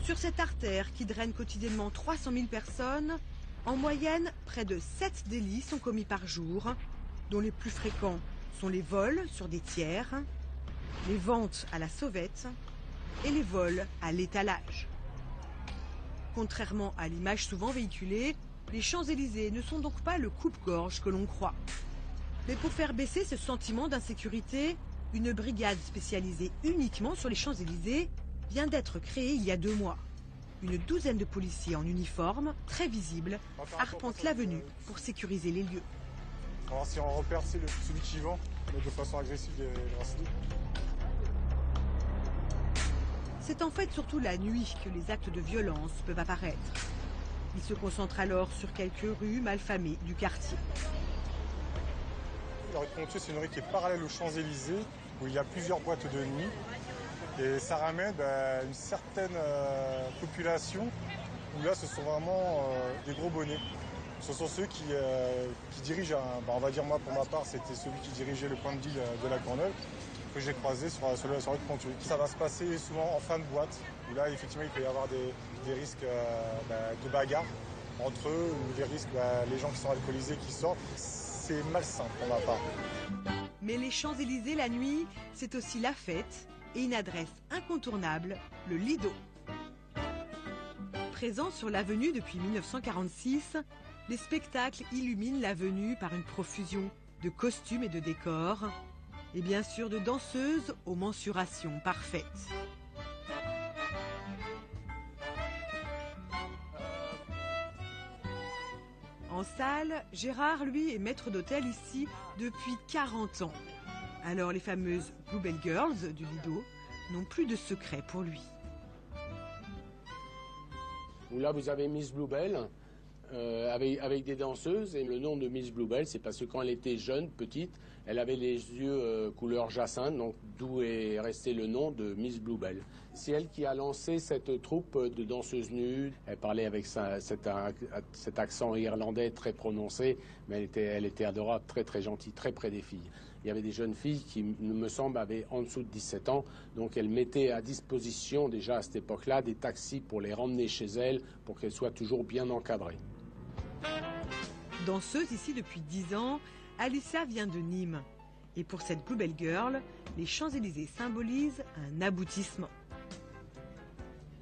Sur cette artère qui draine quotidiennement 300 000 personnes, en moyenne, près de 7 délits sont commis par jour, dont les plus fréquents sont les vols sur des tiers, les ventes à la sauvette et les vols à l'étalage. Contrairement à l'image souvent véhiculée, les Champs-Élysées ne sont donc pas le coupe-gorge que l'on croit. Mais pour faire baisser ce sentiment d'insécurité, une brigade spécialisée uniquement sur les Champs-Élysées vient d'être créée il y a 2 mois. Une douzaine de policiers en uniforme, très visibles, arpentent l'avenue pour sécuriser les lieux. Alors si on repère celui qui vend, mais de façon agressive et drastiques. C'est en fait surtout la nuit que les actes de violence peuvent apparaître. Ils se concentrent alors sur quelques rues malfamées du quartier. La rue de Pontieux, c'est une rue qui est parallèle aux Champs-Élysées, où il y a plusieurs boîtes de nuit. Et ça ramène une certaine population où là ce sont vraiment des gros bonnets. Ce sont ceux qui dirigent, on va dire moi pour ma part, c'était celui qui dirigeait le point de deal de la Courneuve, que j'ai croisé sur la soirée de Ponthieu. Ça va se passer souvent en fin de boîte, où là effectivement il peut y avoir des risques de bagarre entre eux, ou des risques, les gens qui sont alcoolisés qui sortent. C'est malsain pour ma part. Mais les Champs-Élysées la nuit, c'est aussi la fête et une adresse incontournable, le Lido. Présent sur l'avenue depuis 1946, les spectacles illuminent l'avenue par une profusion de costumes et de décors, et bien sûr de danseuses aux mensurations parfaites. En salle, Gérard, lui, est maître d'hôtel ici depuis 40 ans. Alors les fameuses Bluebell Girls du Lido n'ont plus de secret pour lui. Là, vous avez Miss Bluebell avec des danseuses. Et le nom de Miss Bluebell, c'est parce que quand elle était jeune, petite, elle avait les yeux couleur jacinthe, donc d'où est resté le nom de Miss Bluebell. C'est elle qui a lancé cette troupe de danseuses nues. Elle parlait avec cet accent irlandais très prononcé, mais elle était adorable, très très gentille, très près des filles. Il y avait des jeunes filles qui, me semble, avaient en dessous de 17 ans. Donc elle mettait à disposition déjà à cette époque-là des taxis pour les ramener chez elle, pour qu'elles soient toujours bien encadrées. Danseuse ici depuis 10 ans, Alicia vient de Nîmes. Et pour cette Bluebell Girl, les Champs-Élysées symbolisent un aboutissement.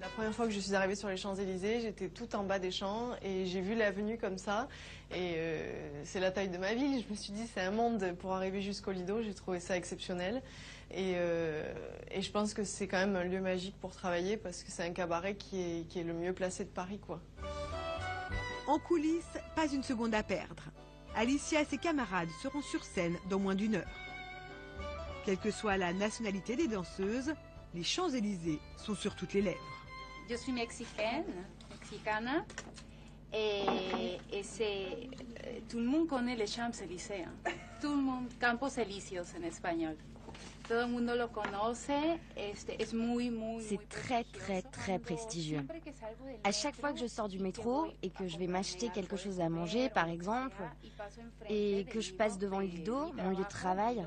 La première fois que je suis arrivée sur les Champs-Élysées, j'étais tout en bas des champs et j'ai vu l'avenue comme ça. Et c'est la taille de ma ville. Je me suis dit, c'est un monde pour arriver jusqu'au Lido. J'ai trouvé ça exceptionnel. Et je pense que c'est quand même un lieu magique pour travailler parce que c'est un cabaret qui est le mieux placé de Paris, quoi. En coulisses, pas une seconde à perdre. Alicia et ses camarades seront sur scène dans moins d'1 heure. Quelle que soit la nationalité des danseuses, les Champs-Élysées sont sur toutes les lèvres. Je suis mexicana, et tout le monde connaît les Champs-Élysées. Tout le monde, Campos Elíseos en espagnol. Todo el mundo lo conoce, es muy. C'est très très très prestigieux. À chaque fois que je sors du métro et que je vais m'acheter quelque chose à manger, par exemple, et que je passe devant le Lido, mon lieu de travail,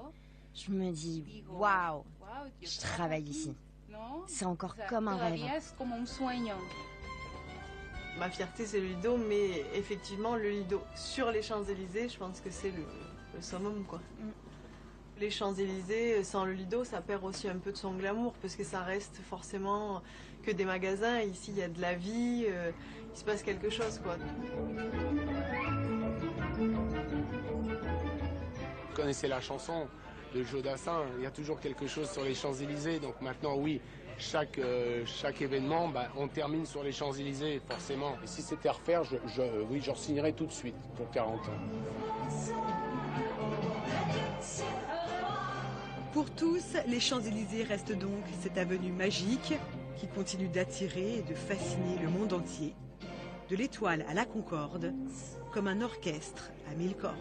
je me dis waouh, je travaille ici. C'est encore comme un rêve. Ma fierté, c'est le Lido, mais effectivement, le Lido sur les Champs-Élysées, je pense que c'est le summum, quoi. Les Champs-Élysées, sans le Lido, ça perd aussi un peu de son glamour, parce que ça reste forcément que des magasins. Ici, il y a de la vie, il se passe quelque chose, quoi. Vous connaissez la chanson de Jodassin, il y a toujours quelque chose sur les Champs-Élysées. Donc maintenant, oui, chaque événement, on termine sur les Champs-Élysées, forcément. Et si c'était à refaire, oui, je re-signerais tout de suite pour 40 ans. Pour tous, les Champs-Élysées restent donc cette avenue magique qui continue d'attirer et de fasciner le monde entier, de l'Étoile à la Concorde, comme un orchestre à 1000 cordes.